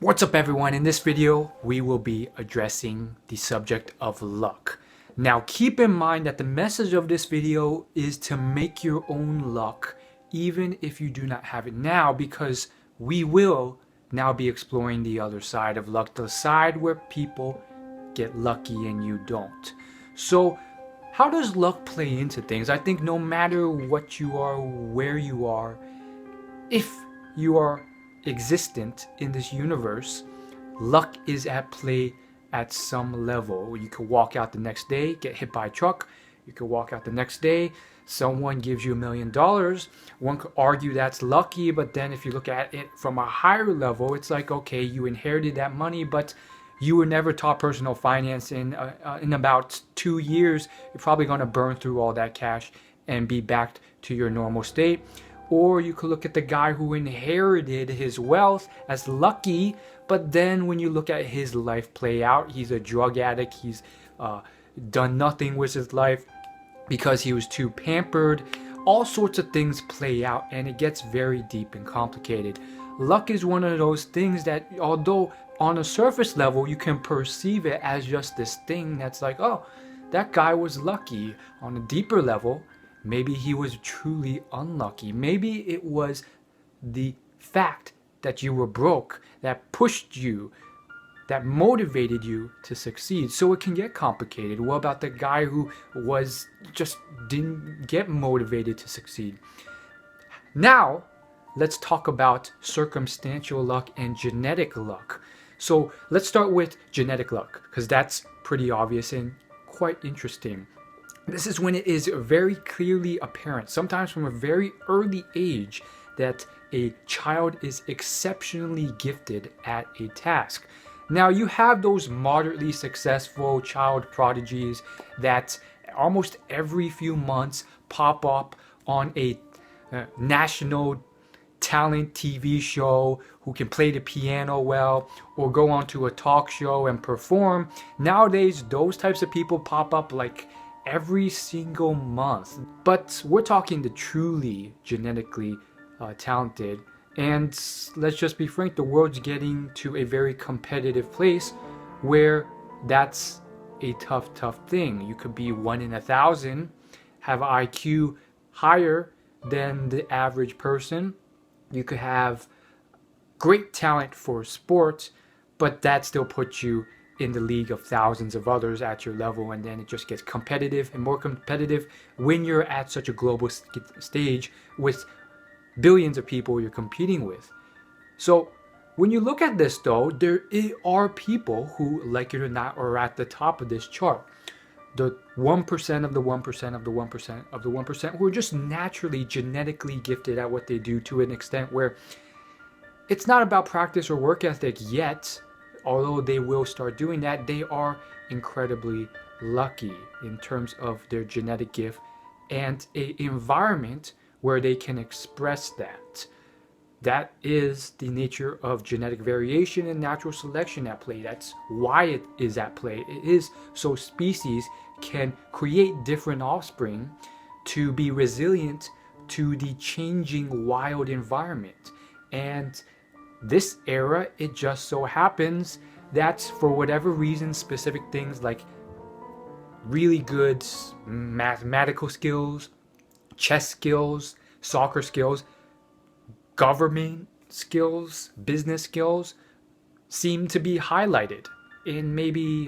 What's up everyone? In this video, we will be addressing the subject of luck. Now keep in mind that the message of this video is to make your own luck even if you do not have it now, because we will now be exploring the other side of luck, the side where people get lucky and you don't. So how does luck play into things? I think no matter what you are, where you are, if you are existent in this universe, luck is at play at some level. You could walk out the next day, get hit by a truck. You could walk out the next day, someone gives you $1 million. One could argue that's lucky, but then if you look at it from a higher level, it's like, okay, you inherited that money, but you were never taught personal finance. In about 2 years, you're probably going to burn through all that cash and be back to your normal state. Or you could look at the guy who inherited his wealth as lucky, but then when you look at his life play out, he's a drug addict, he's done nothing with his life because he was too pampered. All sorts of things play out and it gets very deep and complicated. Luck is one of those things that, although on a surface level you can perceive it as just this thing that's like, oh, that guy was lucky. On a deeper level, maybe he was truly unlucky. Maybe it was the fact that you were broke that pushed you, that motivated you to succeed. So it can get complicated. What about the guy who didn't get motivated to succeed? Now, let's talk about circumstantial luck and genetic luck. So let's start with genetic luck, because that's pretty obvious and quite interesting. This is when it is very clearly apparent, sometimes from a very early age, that a child is exceptionally gifted at a task. Now, you have those moderately successful child prodigies that almost every few months pop up on a national talent TV show, who can play the piano well or go onto a talk show and perform. Nowadays, those types of people pop up like every single month. But we're talking the truly genetically talented. And let's just be frank, the world's getting to a very competitive place where that's a tough thing. You could be 1 in 1,000, have IQ higher than the average person. You could have great talent for sports, but that still puts you in the league of thousands of others at your level, and then it just gets competitive and more competitive when you're at such a global stage with billions of people you're competing with. So when you look at this though, there are people who, like it or not, are at the top of this chart. The 1% of the 1% of the 1% of the 1% who are just naturally genetically gifted at what they do, to an extent where it's not about practice or work ethic yet. Although they will start doing that, they are incredibly lucky in terms of their genetic gift and an environment where they can express that. That is the nature of genetic variation and natural selection at play. That's why it is at play. It is so species can create different offspring to be resilient to the changing wild environment. And this era, it just so happens that for whatever reason, specific things like really good mathematical skills, chess skills, soccer skills, government skills, business skills seem to be highlighted in maybe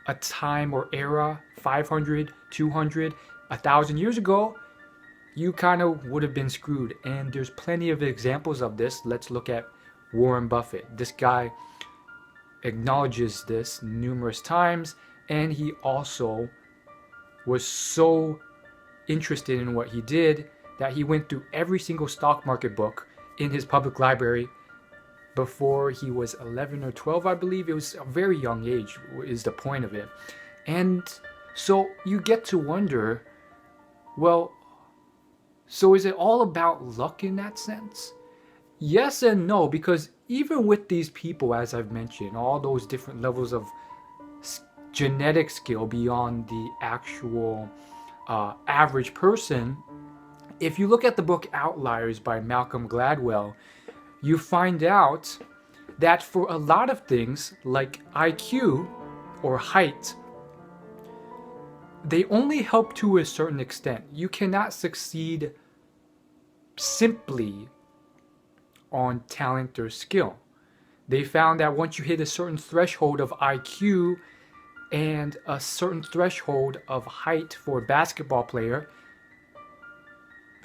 a time or era 500, 200, 1,000 years ago. You kind of would have been screwed, and there's plenty of examples of this. Let's look at Warren Buffett. This guy acknowledges this numerous times, and he also was so interested in what he did that he went through every single stock market book in his public library before he was 11 or 12, I believe. It was a very young age is the point of it. And so you get to wonder, well, so is it all about luck in that sense? Yes and no, because even with these people, as I've mentioned, all those different levels of genetic skill beyond the actual average person, if you look at the book Outliers by Malcolm Gladwell, you find out that for a lot of things like IQ or height, they only help to a certain extent. You cannot succeed simply on talent or skill. They found that once you hit a certain threshold of IQ and a certain threshold of height for a basketball player,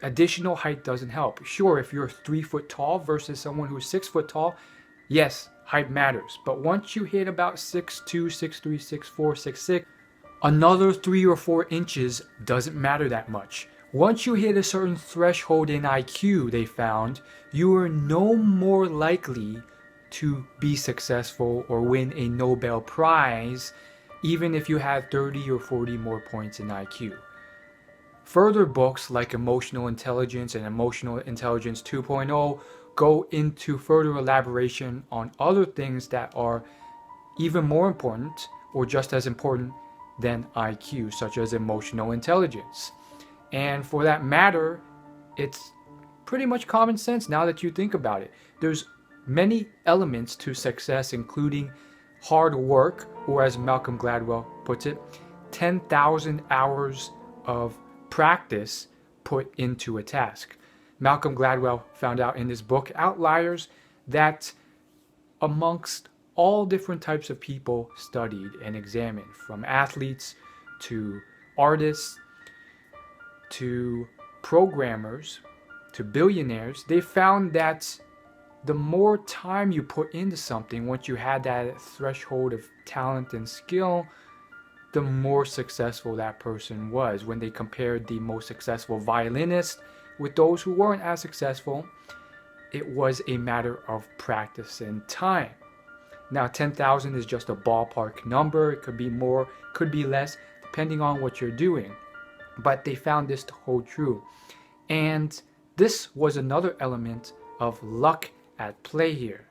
additional height doesn't help. Sure, if you're 3 foot tall versus someone who's 6 foot tall, yes, height matters. But once you hit about 6'2", 6'3", 6'4", 6'6", another 3 or 4 inches doesn't matter that much. Once you hit a certain threshold in IQ, they found, you are no more likely to be successful or win a Nobel Prize, even if you had 30 or 40 more points in IQ. Further books like Emotional Intelligence and Emotional Intelligence 2.0 go into further elaboration on other things that are even more important or just as important than IQ, such as emotional intelligence. And for that matter, it's pretty much common sense now that you think about it. There's many elements to success, including hard work, or as Malcolm Gladwell puts it, 10,000 hours of practice put into a task. Malcolm Gladwell found out in his book Outliers that amongst all different types of people studied and examined, from athletes to artists to programmers to billionaires, they found that the more time you put into something, once you had that threshold of talent and skill, the more successful that person was. When they compared the most successful violinist with those who weren't as successful, it was a matter of practice and time. Now, 10,000 is just a ballpark number. It could be more, could be less, depending on what you're doing. But they found this to hold true. And this was another element of luck at play here.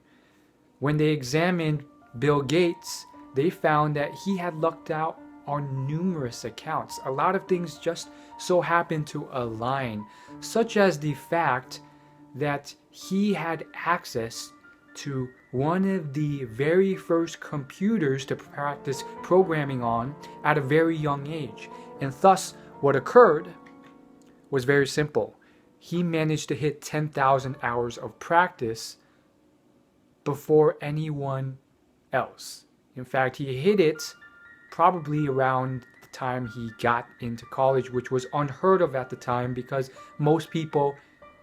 When they examined Bill Gates, they found that he had lucked out on numerous accounts. A lot of things just so happened to align, such as the fact that he had access to one of the very first computers to practice programming on at a very young age. And thus, what occurred was very simple. He managed to hit 10,000 hours of practice before anyone else. In fact, he hit it probably around the time he got into college, which was unheard of at the time because most people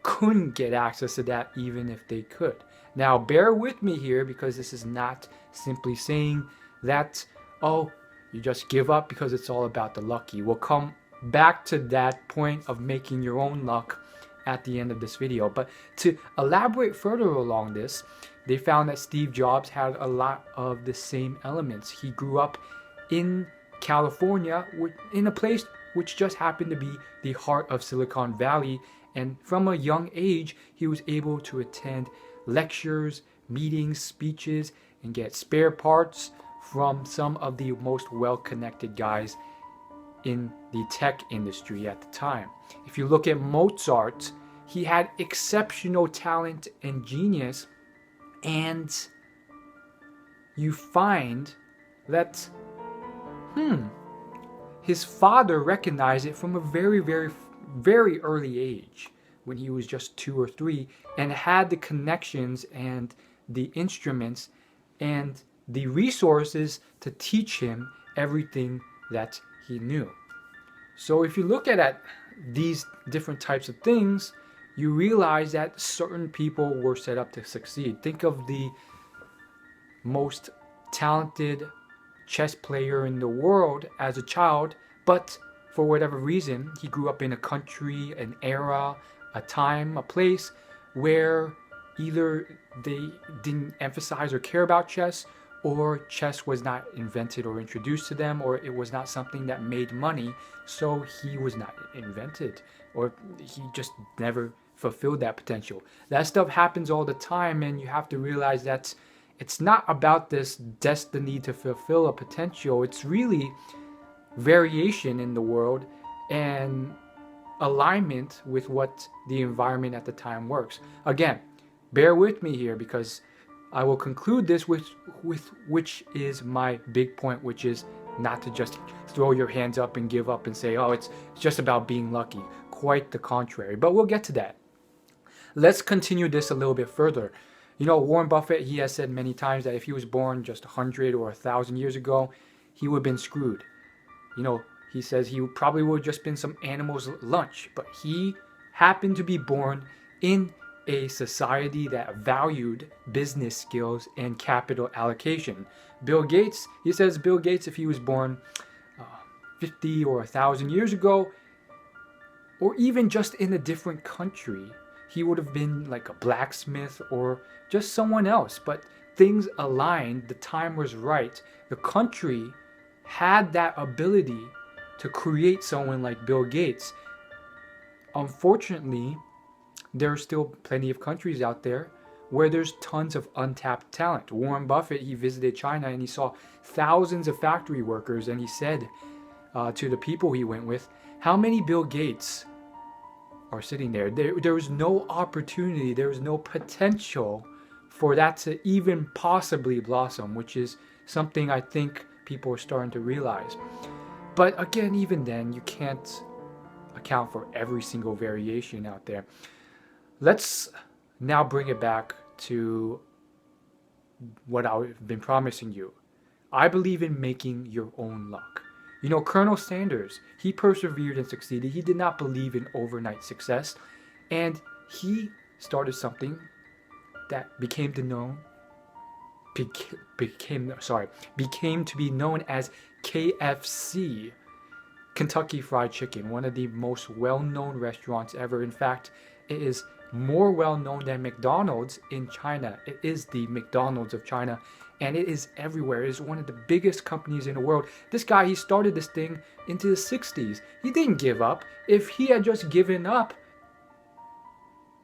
couldn't get access to that even if they could. Now, bear with me here because this is not simply saying that, oh, you just give up because it's all about the lucky. We'll come back to that point of making your own luck at the end of this video. But to elaborate further along this, they found that Steve Jobs had a lot of the same elements. He grew up in California, in a place which just happened to be the heart of Silicon Valley. And from a young age, he was able to attend lectures, meetings, speeches, and get spare parts from some of the most well-connected guys in the tech industry at the time. If you look at Mozart, he had exceptional talent and genius, and you find that his father recognized it from a very, very, very early age, when he was just 2 or 3, and had the connections and the instruments and the resources to teach him everything that he knew. So if you look at these different types of things, you realize that certain people were set up to succeed. Think of the most talented chess player in the world as a child, but for whatever reason, he grew up in a country, an era, a time, a place where either they didn't emphasize or care about chess, or chess was not invented or introduced to them, or it was not something that made money, so he was not invented, or he just never fulfilled that potential. That stuff happens all the time, and you have to realize that it's not about this destiny to fulfill a potential. It's really variation in the world and alignment with what the environment at the time works. Again, bear with me here because I will conclude this with which is my big point, which is not to just throw your hands up and give up and say, oh, it's just about being lucky. Quite the contrary. But we'll get to that. Let's continue this a little bit further. You know, Warren Buffett, he has said many times that if he was born just 100 or 1,000 years ago, he would have been screwed. You know, he says he probably would have just been some animal's lunch, but he happened to be born in a society that valued business skills and capital allocation. Bill Gates, he says Bill Gates, if he was born 50 or 1,000 years ago, or even just in a different country, he would have been like a blacksmith or just someone else. But things aligned, the time was right. The country had that ability to create someone like Bill Gates. Unfortunately, there are still plenty of countries out there where there's tons of untapped talent. Warren Buffett, he visited China and he saw thousands of factory workers, and he said to the people he went with, how many Bill Gates are sitting there? There was no opportunity, there was no potential for that to even possibly blossom, which is something I think people are starting to realize. But again, even then, you can't account for every single variation out there. Let's now bring it back to what I've been promising you. I believe in making your own luck. You know, Colonel Sanders, he persevered and succeeded. He did not believe in overnight success. And he started something that became to be known as KFC, Kentucky Fried Chicken, one of the most well-known restaurants ever. In fact, it is more well-known than McDonald's in China. It is the McDonald's of China, and it is everywhere. It is one of the biggest companies in the world. This guy, he started this thing into the 60s. He didn't give up. If he had just given up,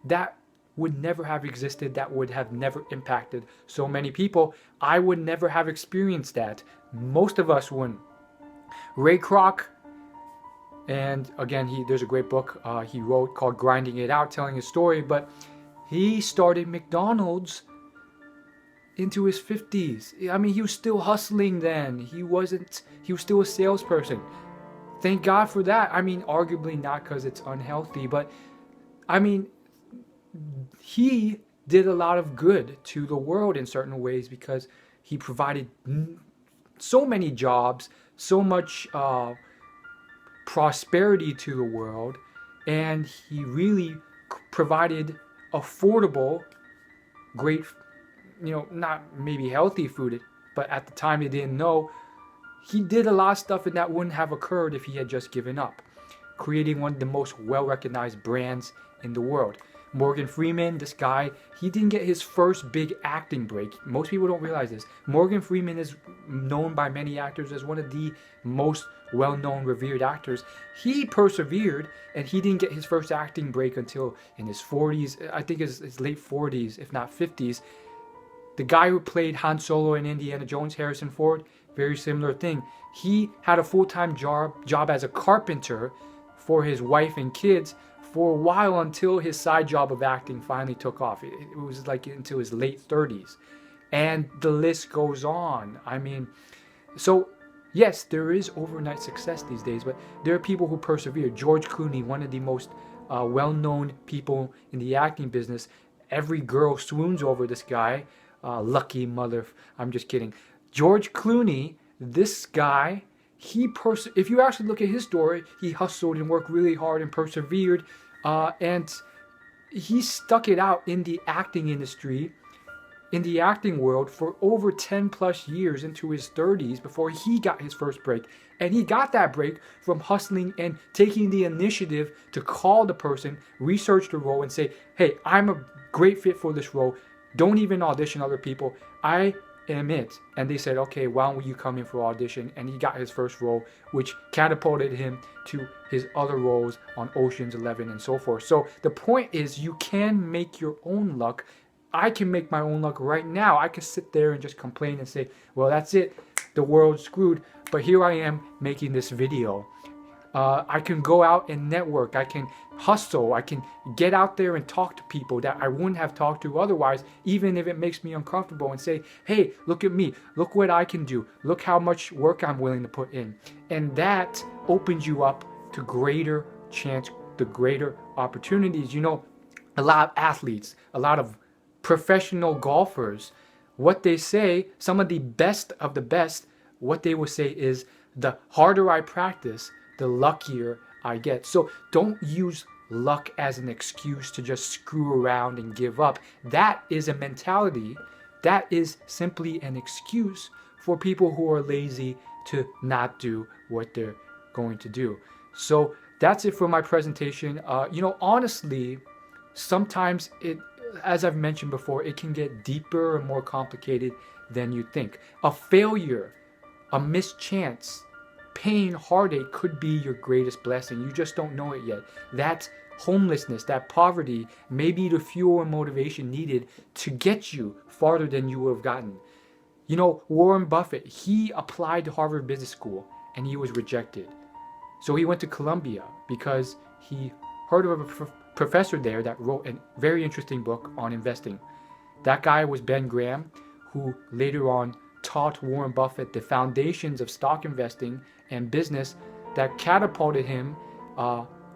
that would never have existed. That would have never impacted so many people. I would never have experienced that. Most of us wouldn't. Ray Kroc, and again, there's a great book he wrote called Grinding It Out, telling his story, but he started McDonald's into his 50s. I mean, he was still hustling then. He was still a salesperson. Thank God for that. I mean, arguably not because it's unhealthy, but I mean, he did a lot of good to the world in certain ways because he provided so many jobs, so much prosperity to the world, and he really provided affordable, great, you know, not maybe healthy food, but at the time they didn't know. He did a lot of stuff and that wouldn't have occurred if he had just given up, creating one of the most well-recognized brands in the world. Morgan Freeman, this guy, he didn't get his first big acting break. Most people don't realize this. Morgan Freeman is known by many actors as one of the most well-known, revered actors. He persevered, and he didn't get his first acting break until in his 40s. I think his late 40s, if not 50s. The guy who played Han Solo in Indiana Jones, Harrison Ford, very similar thing. He had a full-time job as a carpenter for his wife and kids for a while until his side job of acting finally took off. It was like into his late 30s. And the list goes on. I mean, so yes, there is overnight success these days, but there are people who persevere. George Clooney, one of the most well-known people in the acting business. Every girl swoons over this guy. Lucky mother. I'm just kidding. George Clooney, this guy, if you actually look at his story, he hustled and worked really hard and persevered, and he stuck it out in the acting industry, in the acting world for over 10 plus years into his 30s before he got his first break. And he got that break from hustling and taking the initiative to call the person, research the role, and say, hey, I'm a great fit for this role. Don't even audition other people. I am it. And they said, okay, why don't you come in for audition? And he got his first role, which catapulted him to his other roles on Ocean's 11 and so forth. So the point is, you can make your own luck. I can make my own luck right now. I can sit there and just complain and say, well, that's it. The world's screwed. But here I am making this video. I can go out and network. I can hustle. I can get out there and talk to people that I wouldn't have talked to otherwise, even if it makes me uncomfortable, and say, hey, look at me. Look what I can do. Look how much work I'm willing to put in. And that opens you up to greater chance, the greater opportunities. You know, a lot of athletes, a lot of professional golfers, what they say, some of the best, what they will say is, the harder I practice, the luckier I get. So don't use luck as an excuse to just screw around and give up. That is a mentality. That is simply an excuse for people who are lazy to not do what they're going to do. So that's it for my presentation. Honestly, sometimes as I've mentioned before, it can get deeper and more complicated than you think. A failure, a mischance, pain, heartache could be your greatest blessing. You just don't know it yet. That homelessness, that poverty may be the fuel and motivation needed to get you farther than you would have gotten. You know, Warren Buffett, he applied to Harvard Business School and he was rejected. So he went to Columbia because he heard of a professor there that wrote a very interesting book on investing. That guy was Ben Graham, who later on taught Warren Buffett the foundations of stock investing and business that catapulted him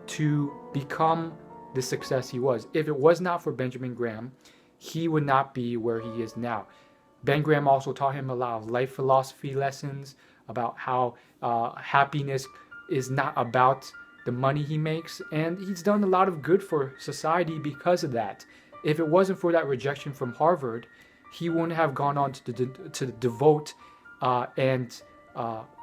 to become the success he was. If it was not for Benjamin Graham, he would not be where he is now. Ben Graham also taught him a lot of life philosophy lessons about how happiness is not about the money he makes, and he's done a lot of good for society because of that. If it wasn't for that rejection from Harvard, he wouldn't have gone on to devote and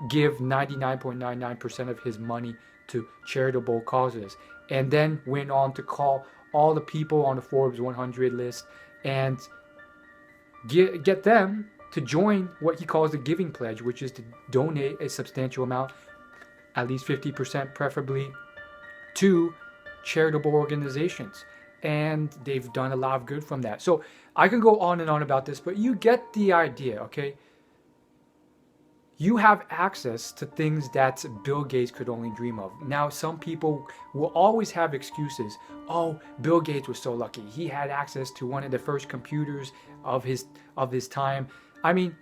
give 99.99% of his money to charitable causes, and then went on to call all the people on the Forbes 100 list and get them to join what he calls the Giving Pledge, which is to donate a substantial amount, at least 50% preferably, to charitable organizations. And they've done a lot of good from that. So I can go on and on about this, but you get the idea, okay? You have access to things that Bill Gates could only dream of. Now, some people will always have excuses. Oh, Bill Gates was so lucky. He had access to one of the first computers of his time. I mean,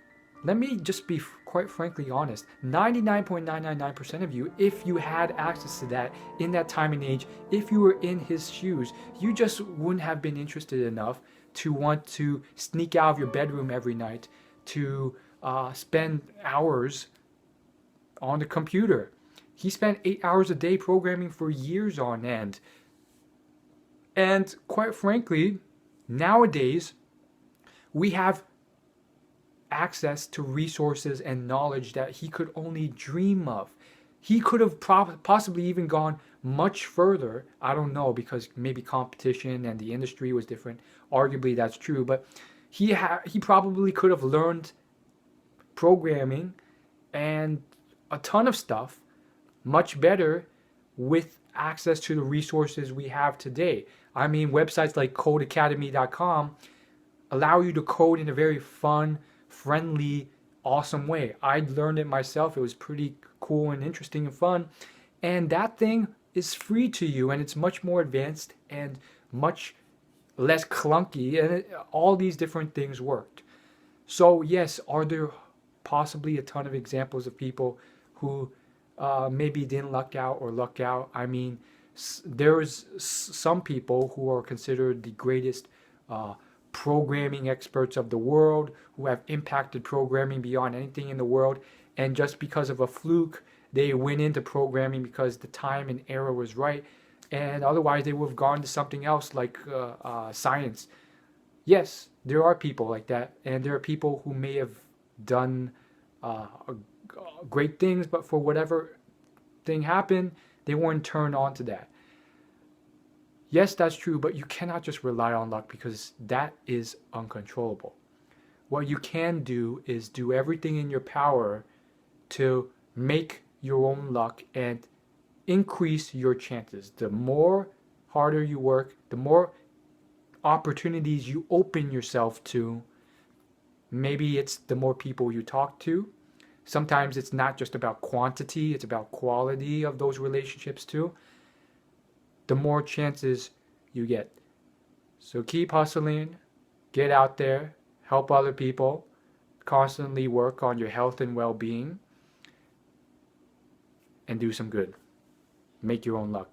let me just be quite frankly honest. 99.999% of you, if you had access to that in that time and age, if you were in his shoes, you just wouldn't have been interested enough to want to sneak out of your bedroom every night to spend hours on the computer. He spent 8 hours a day programming for years on end. And quite frankly, nowadays, we have access to resources and knowledge that he could only dream of. He could have possibly even gone much further. I don't know, because maybe competition and the industry was different. Arguably, that's true. But he probably could have learned programming and a ton of stuff much better with access to the resources we have today. I mean, websites like codeacademy.com allow you to code in a very fun, friendly, awesome way. I learned it myself. It was pretty cool and interesting and fun. And that thing is free to you, and it's much more advanced and much less clunky, and all these different things worked. So yes, are there possibly a ton of examples of people who maybe didn't luck out or luck out? I mean, there's some people who are considered the greatest programming experts of the world, who have impacted programming beyond anything in the world, and just because of a fluke, they went into programming because the time and era was right, and otherwise they would have gone to something else like science. Yes, there are people like that, and there are people who may have done great things, but for whatever thing happened, they weren't turned on to that. Yes, that's true, but you cannot just rely on luck, because that is uncontrollable. What you can do is do everything in your power to make your own luck and increase your chances. The more harder you work, the more opportunities you open yourself to. Maybe it's the more people you talk to. Sometimes it's not just about quantity, it's about quality of those relationships too. The more chances you get. So keep hustling, get out there, help other people, constantly work on your health and well being, and do some good. Make your own luck.